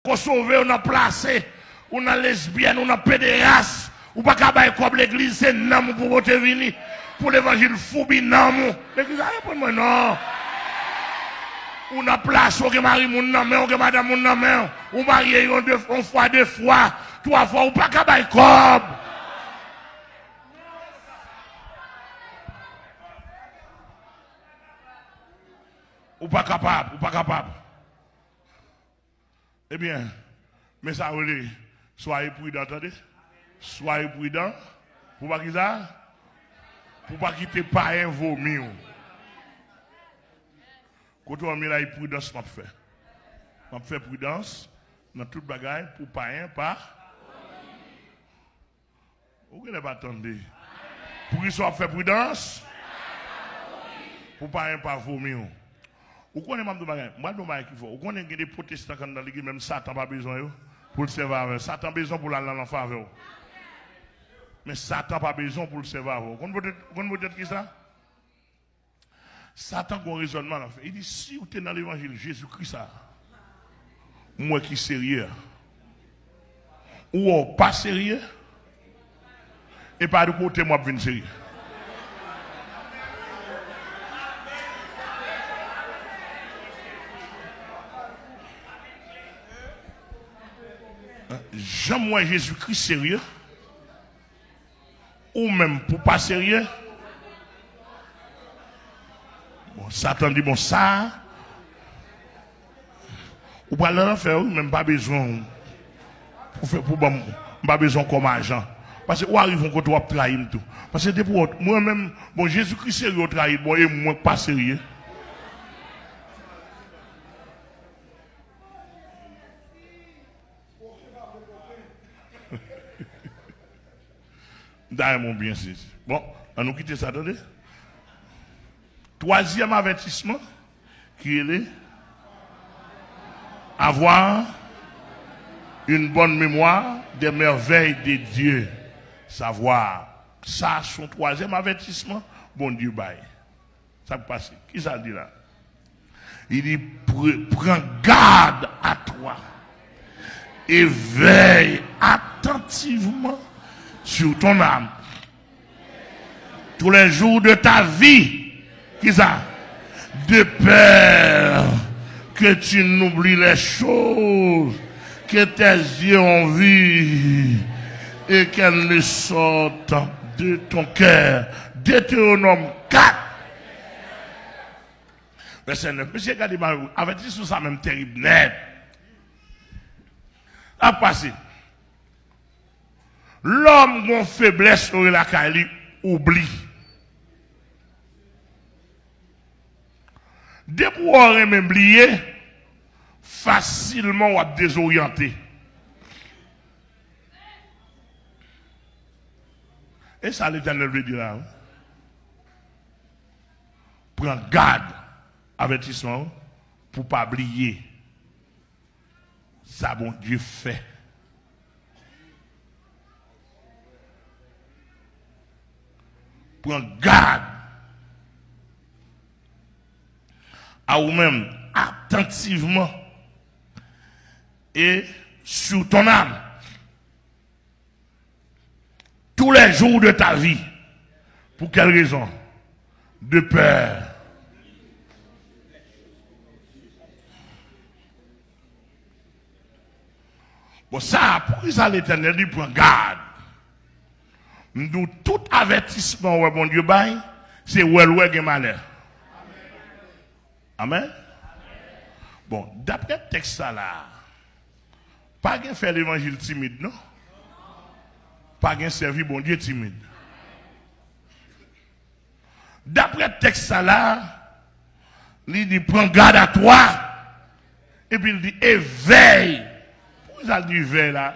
qu'on sauve, on a placé, on a lesbienne, on a pédérasse, ou pas qu'à bailler comme l'église, c'est non pour voter venir, pour l'évangile foubi, non. L'église a répondu, moi, non. On a placé, on a marié mon nom, on a madame mon nom, on marié une fois, deux fois, trois fois, ou pas qu'à bailler comme. Ou pas capable, ou pas capable. Eh bien, mais ça veut dire, soyez prudents, attendez. Soyez prudents. Pour pas quitter ça? Pour pas quitter pas un vomi. Quand on met la prudence, m'a fait. M'a fait prudence dans toute bagaille pour pas un pas. Vous ne pas attendre. Pour qu'ils soient fait prudence, pour pas un pas vomi. Vous connaissez même de bagaille. Moi, de bagaille qu'il faut. Vous connaissez des protestants dans l'église, même Satan n'a pas besoin pour le servir. Satan a besoin pour l'aller en faveur. Mais Satan n'a pas besoin pour le servir. Vous connaissez qui ça? Satan a un raisonnement. Il dit, si vous êtes dans l'évangile Jésus-Christ, moi qui suis sérieux, ou pas sérieux, et pas de côté, moi, je viens sérieux. J'aime Jésus-Christ sérieux, ou même pour pas sérieux. Bon, Satan dit, bon, ça, ou pas l'en faire, même pas besoin, pas besoin comme agent. Parce que, où arrivons quand on trahir tout. Parce que, moi-même, bon, Jésus-Christ sérieux trahir, bon, et moi pas sérieux. D'ailleurs, mon bien, c'est. Bon, on nous quitte ça, attendez. Troisième avertissement, qui est avoir une bonne mémoire des merveilles de Dieu. Savoir. Ça, son troisième avertissement, bon Dieu, bye. Ça peut passer. Qui ça dit là? Il dit, prends garde à toi et veille attentivement sur ton âme. Tous les jours de ta vie, qui ça? De peur que tu n'oublies les choses que tes yeux ont vues et qu'elles ne sortent de ton cœur. Deutéronome 4. Verset 9. Monsieur Gadimar, avertissez ça même terrible, net. À passer. L'homme qui a faiblesse sur la Kali oublie. Dès pour on oublier, facilement on va désorienter. Et ça l'Éternel veut dire là. Prends garde, avertissement, pour ne pas oublier. Ça bon Dieu fait. Prends garde à vous-même attentivement et sur ton âme tous les jours de ta vie. Pour quelle raison? De peur. Bon, ça, pour ça l'Éternel dit, prends garde. Nous, tout avertissement, ouais, bon Dieu, bail, c'est ouais, ouais, malheur. Amen. Bon, d'après le texte là, pas qu'un faire l'évangile timide, non? Pas qu'un servir bon Dieu timide. D'après le texte là, il dit prends garde à toi. Et puis il dit éveille. Pourquoi ça dit veille là?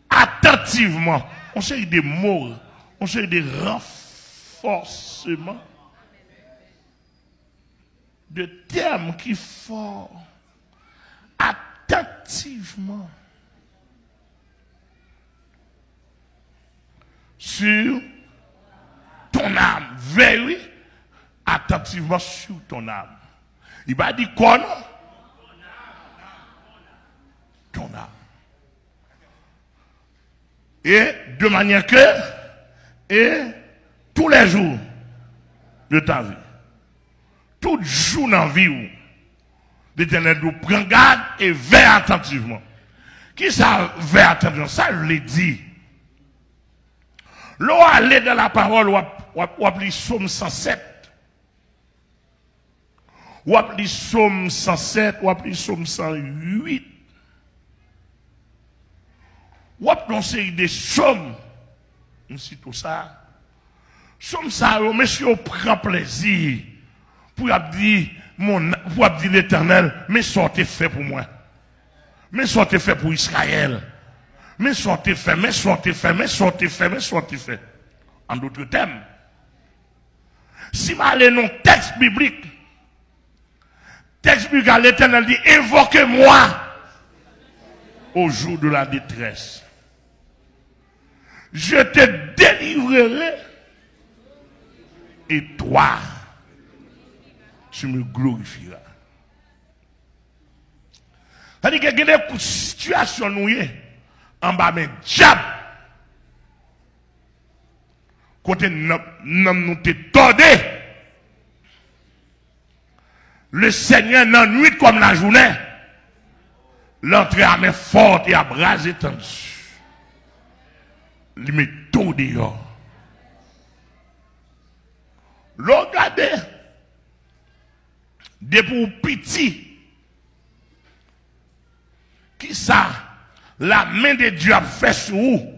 Attentivement. On sait des mots, on sait des renforcements de termes qui font attentivement sur ton âme. Veille attentivement sur ton âme. Il va dire quoi? âme. Et de manière que, et tous les jours de ta vie, tout jour dans la vie, l'Éternel nous prend garde et veille attentivement. Qui ça veille attentivement? Ça, je l'ai dit. L'on aller dans la parole, ou appeler Psaume 107. Ou appeler Psaume 107, ou appeler Psaume 108. Ou appeler une série de psaumes. C'est tout ça. Psaume ça, monsieur, prend plaisir pour dire l'Éternel, mais sortez fait pour moi. Mais sortez fait pour Israël. Mais sortez fait, mais sortez fait, mais sortez fait, mais sortez fait. En d'autres termes, si je allais dans le texte biblique, l'Éternel dit, invoquez-moi au jour de la détresse. Je te délivrerai et toi, tu me glorifieras. C'est-à-dire qu'il y a des situations nous en bas, mais diable, côté nous te tordé, le Seigneur, dans la nuit comme la journée, l'entrée à main forte et à bras étendus. Il met tout dehors. Regardez, depuis petit, qui ça, la main de Dieu a fait sur vous?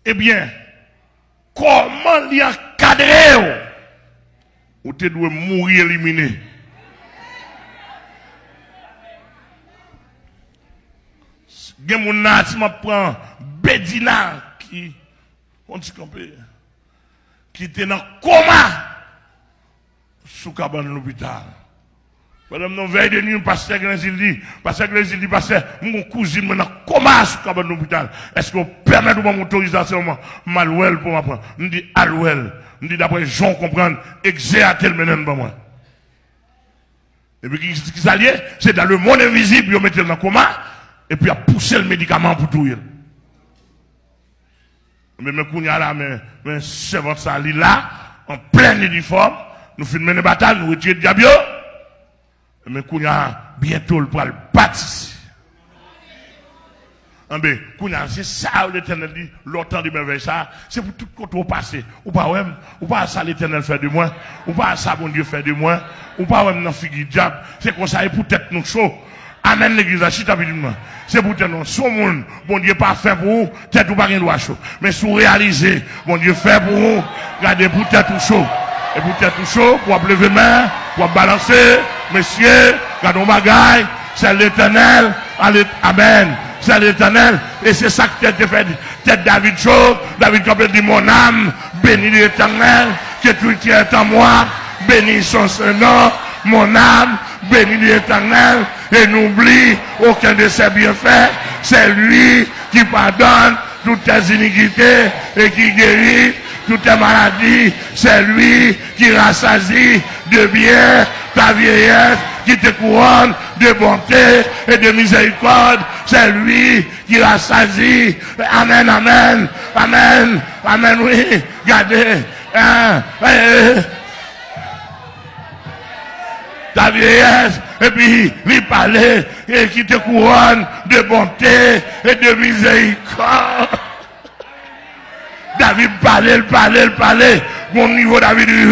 Eh bien, comment l'y encadrer? Ou tu dois mourir éliminé? Gen moun nan si m'a prend Bedina qui était dans coma sous cabane l'hôpital. Madame non veille de nuit pasteur Grésil dit pasteur mon cousine dans coma sous cabane l'hôpital. Est-ce que vous permettez mon autorisation malouel pour m'apprendre? Me dit alouel. Me dit d'après Jean comprendre exercer le menen pour moi. Et puis qui s'allie, c'est dans le monde invisible, vous mettez dans coma. Et puis, à pousser le médicament pour tout. Mais quand il y a là, mais servante ça, là, en plein uniforme, nous filmons une bataille, nous retirons le diable. Mais quand il y a bientôt le poil bâti. C'est ça, l'Éternel dit, l'autant de merveille, ça, c'est pour tout côté au passé. Ou pas ça, l'Éternel fait de moi. Ou pas ça, mon Dieu fait de moi. Ou pas même dans figu diable. C'est comme ça, et pour tête nous chaud. Amen l'église à chita bidounement. C'est pour tenir son monde, bon Dieu pas fait pour vous, tête ou pas rien doit chaud. Mais sous réaliser, bon Dieu fait pour vous, regardez pour tête ou chaud. Et pour tête ou chaud, pour lever main, pour balancer, messieurs, regardez mon bagaille, c'est l'Éternel, amen. C'est l'Éternel, et c'est ça que tête fait, tête David chaud, David Campbell dit mon âme, bénis l'Éternel, que tout est en moi, bénis son nom, mon âme, bénis l'Éternel, et n'oublie aucun de ses bienfaits. C'est lui qui pardonne toutes tes iniquités et qui guérit toutes tes maladies. C'est lui qui rassasie de bien ta vieillesse, qui te couronne de bonté et de miséricorde. C'est lui qui rassasie. Amen, amen, amen, amen, oui. Regardez, ta vieillesse, et puis lui parler, et qui te couronne de bonté et de miséricorde. David parlait, mon niveau David dit,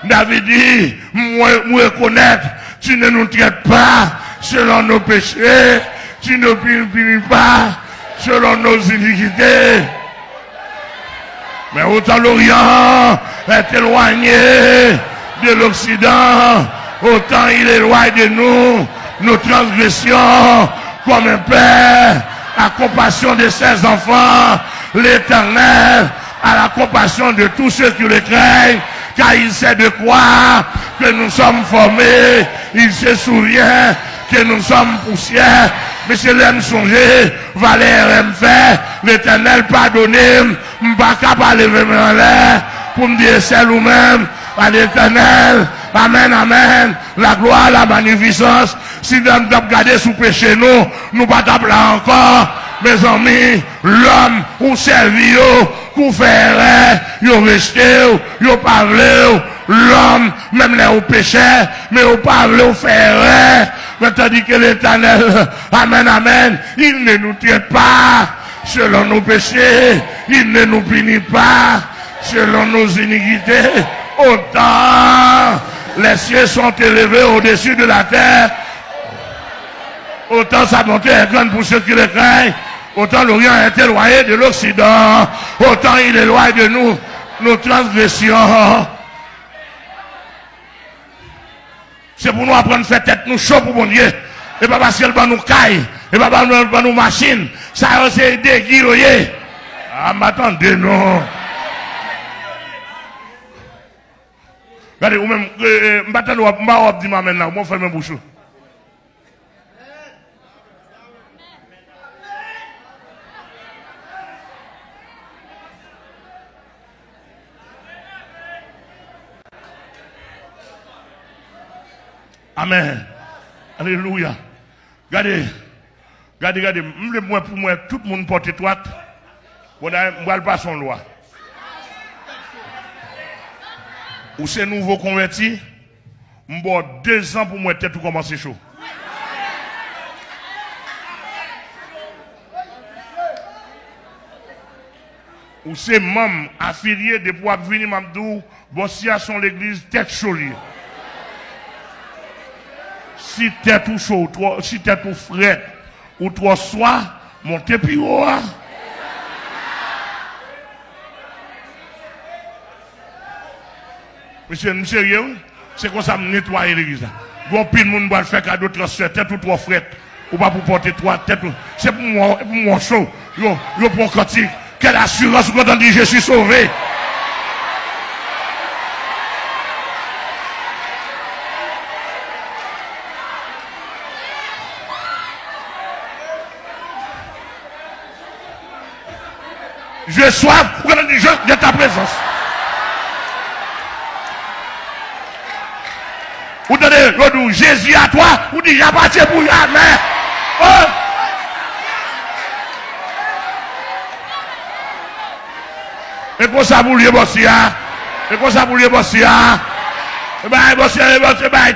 David dit, moi reconnaître, tu ne nous traites pas selon nos péchés, tu ne punis pas selon nos iniquités. Mais autant l'Orient est éloigné de l'Occident, autant il éloigne de nous nos transgressions, comme un père a compassion de ses enfants. L'Éternel a la compassion de tous ceux qui le craignent, car il sait de quoi que nous sommes formés. Il se souvient que nous sommes poussière. Monsieur l'aime songer, Valère aime faire, l'Éternel pardonne, m'pas capable de lever en l'air pour me dire c'est nous-mêmes. À l'Éternel, Amen, amen. La gloire, la magnificence. Si nous avons gardé sous péché, nous pas là encore. Mes amis, l'homme, ou servi, ou faire, ou rester, ou parler, l'homme, même les ou péché, mais ou parler, ou faire, mais tandis que l'Éternel, amen, amen, il ne nous traite pas selon nos péchés, il ne nous punit pas selon nos iniquités. Autant les cieux sont élevés au-dessus de la terre, autant sa bonté est grande pour ceux qui le craignent. Autant l'Orient est éloigné de l'Occident, autant il éloigne de nous nos transgressions. C'est pour nous apprendre à faire tête nous chaud pour mon Dieu. Et pas parce qu'elle va nous caille, et pas parce qu'elle va nous machine. Ça c'est déguiré. Ah, m'attendez, non. Regardez, ou même, m'attendez, m'attendez, dit ma maintenant, moi, ferme ma bouche. Amen. Alléluia. Regardez. Regardez. Pour moi, tout le monde porte droite. On ne pas son loi. Ou c'est nouveau converti. M'bo 2 ans pour moi, tout commencer chaud. Ou c'est membre affilié de pouvoir venir m'abdou, bossia son l'église tête chaud. Si t'es tout chaud, si t'es tout frais, ou trop soir, montez plus haut. Monsieur, sérieux, c'est comme ça me nettoyer l'église. Bon, pile monde va faire cadeau transfert, tête ou trop frais, ou pas pour porter 3 têtes. C'est pour moi chaud. Yo pour cantique. Quelle assurance quand on dit je suis sauvé. Je sois de ta présence. Vous donnez Jésus à toi, vous dites, j'ai parti pour jamais. Oh. Et pour ça, vous voulez bosser, et pour ça, vous voulez bosser, et bien, bosser,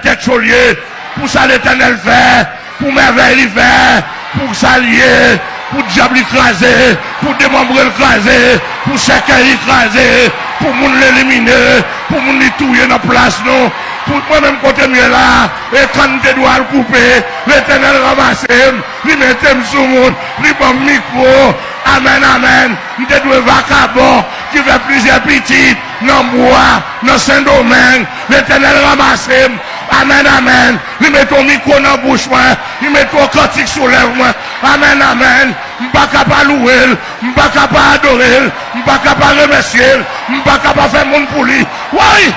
tête chaulier, pour ça, l'Éternel fait, pour merveille, il fait, pour s'allier. Pour diable écraser, pour démembrer écraser, pour chacun écraser, pour moun l'éliminer, pour moun l'étouiller dans la place, non. Pour moi-même côté mieux là, et quand tu dois le couper, l'Éternel ramasse, il met sous le monde, il prend le micro, amen, amen, il doit vacabon, qui fait plusieurs petites, dans le bois, dans Saint-Domingue, l'Éternel ramasse, amen, amen, il met ton micro dans la bouche, il met ton cantique sous l'œuvre, amen, amen, m'pas capable louer, m'pas capable adorer, m'pas capable remercier, m'pas capable faire mon pour lui, oui!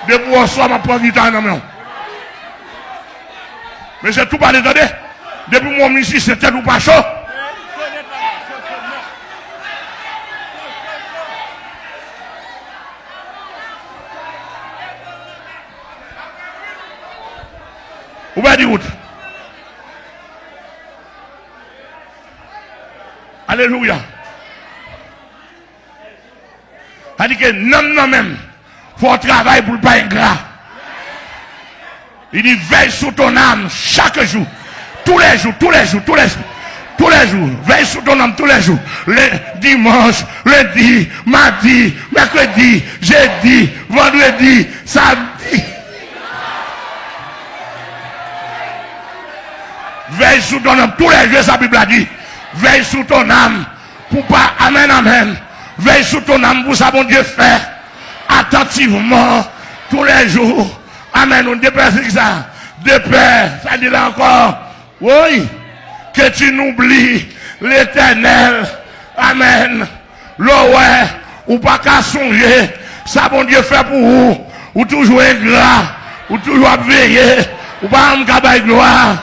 Depuis au soir, je prends guitare dans main. Mais c'est tout pas attendez. Depuis mon ici, c'était tout pas chaud. Où va dire où? Alléluia. Ça dit que non même. Faut travailler pour le pas ingrat. Il dit veille sur ton âme chaque jour. Tous les jours. Veille sur ton âme tous les jours. Le dimanche, lundi, mardi, mercredi, jeudi, vendredi, samedi. Veille sur ton âme tous les jours, sa Bible a dit. Veille sur ton âme pour pas, amen, amen. Veille sur ton âme pour ça, bon Dieu fait. Attentivement, tous les jours. Amen. On dépêche ça. Dépêche. Ça dit là encore. Oui. Que tu n'oublies l'Éternel. Amen. L'oué. Ou pas qu'à songer. Ça, bon Dieu fait pour vous. Ou toujours ingrat. Ou toujours veiller. Ou pas en cabaye gloire.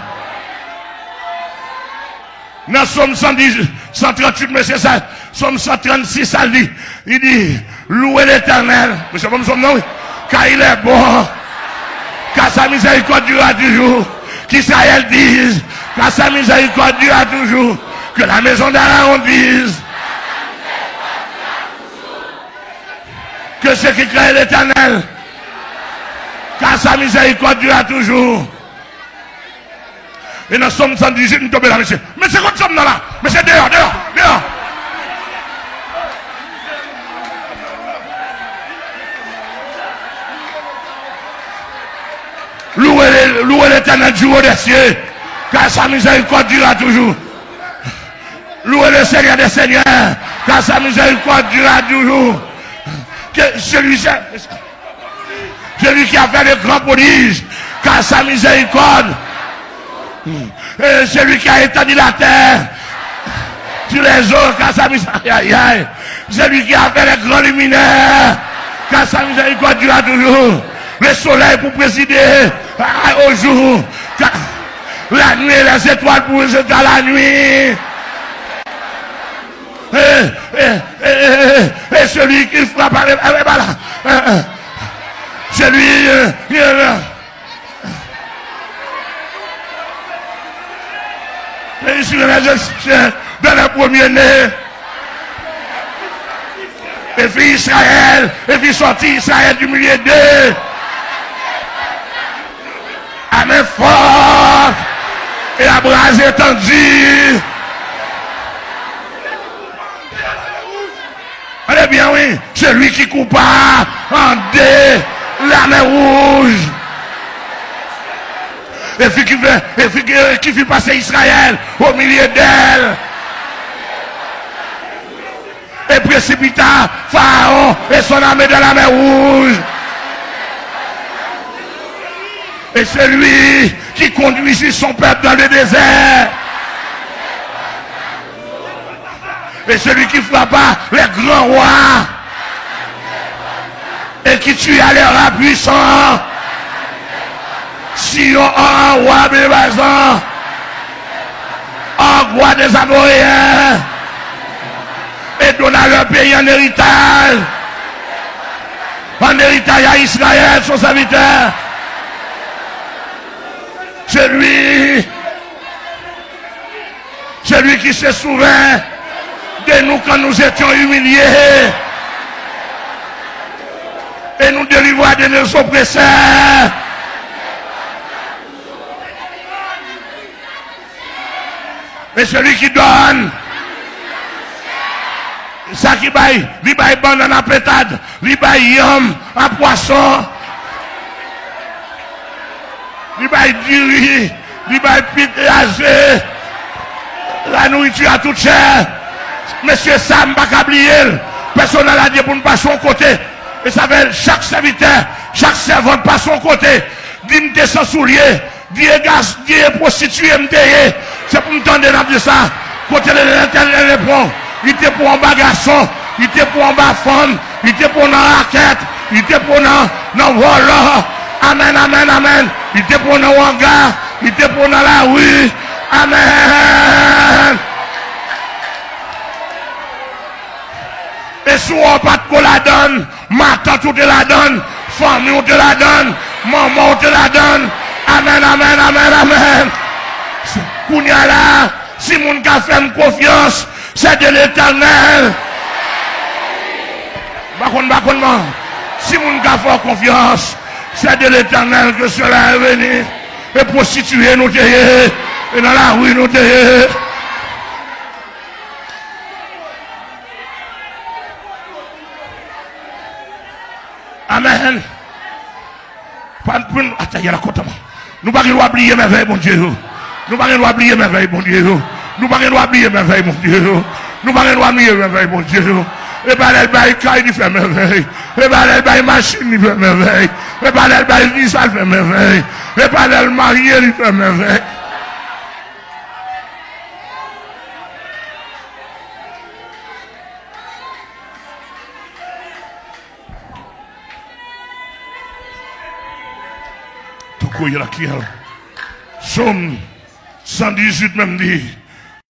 Dans Somme 138, mais c'est ça. Somme 136, ça dit, il dit, louez l'Éternel. Monsieur, comme somme, non, oui. Car il est bon. Car sa miséricorde durera toujours. Qu'Israël dise, car sa miséricorde durera toujours. Que la maison d'Aaron dise. Que ceux qui craignent l'Éternel, car sa miséricorde durera toujours. Et dans Somme 118, nous tombons là, monsieur. Mais c'est quoi Somme là? Mais c'est dehors, dehors, dehors. Louez l'Éternel du haut des cieux, car sa miséricorde durera toujours. Louez le Seigneur des Seigneurs, car sa miséricorde durera toujours. Que celui qui a fait de grands prodiges, car sa miséricorde. Et celui qui a établi la terre sur les eaux, car sa miséricorde. Celui qui a fait les grands luminaires, car sa miséricorde durera toujours. Le soleil pour présider au jour, la nuit et les étoiles pour présider à la nuit. Et celui qui frappe celui dans le premier-né, et puis Israël, et puis sorti Israël du milieu d'eux. Amen fort, et la bras étendue. Allez bien, oui, celui qui coupa en deux la mer rouge. Et puis qui fit passer Israël au milieu d'elle. Et précipita Pharaon et son armée dans la mer rouge. Et celui qui conduisit son peuple dans le désert. Et celui qui frappa les grands rois. Et qui tua les rois puissants. Sion un roi Bébasan. Un roi des Amoréens. Et donna leur pays en héritage. En héritage à Israël, son serviteur. Celui qui se souvint de nous quand nous étions humiliés et nous délivra de nos oppresseurs. Et celui qui donne ça qui baille, il baille bon en appétade, il baille yam en poisson. Il va du riz, il va pitrer la nourriture à toute chair. Monsieur Sam, pas oublier, personne n'a dit pour ne pas son côté. Et ça fait chaque serviteur, chaque servante pas son côté. Dis-moi sans soulier, dis-moi prostitué, c'est pour me tendre dans ça. Côté de l'Éternel répond, il était pour un bas garçon, il était pour un bas femme, il était pour une raquette, il était pour un volant. Amen, amen, amen. Il était pour nos hangar, il était pour dans la rue. Amen. Et si on pas de la donne, ma tante te la donne, famille on te la donne, maman on te la donne. Amen, amen, amen, amen. Kounya là, si mon ka fait confiance, c'est de l'Éternel. Bakon, si mon ka fait confiance, c'est de l'Éternel que cela est venu. Et prostituer nous tailler. Et dans la rue nous tailler. Amen. Attends, il y a la côte. Nous ne pouvons pas oublier mes veilles, mon Dieu. Nous ne pouvons pas oublier mes veilles, mon Dieu. Nous ne pouvons pas oublier mes veilles, mon Dieu. Nous ne pouvons pas oublier mes veilles, mon Dieu. Et pas elle baille caille, il fait merveille. Et pas elle baille machine, il fait merveille. Et pas elle baille vie, ça fait merveille. Et pas elle marié, il fait merveille. Tout quoi il y a qui? Somme 118 même dit.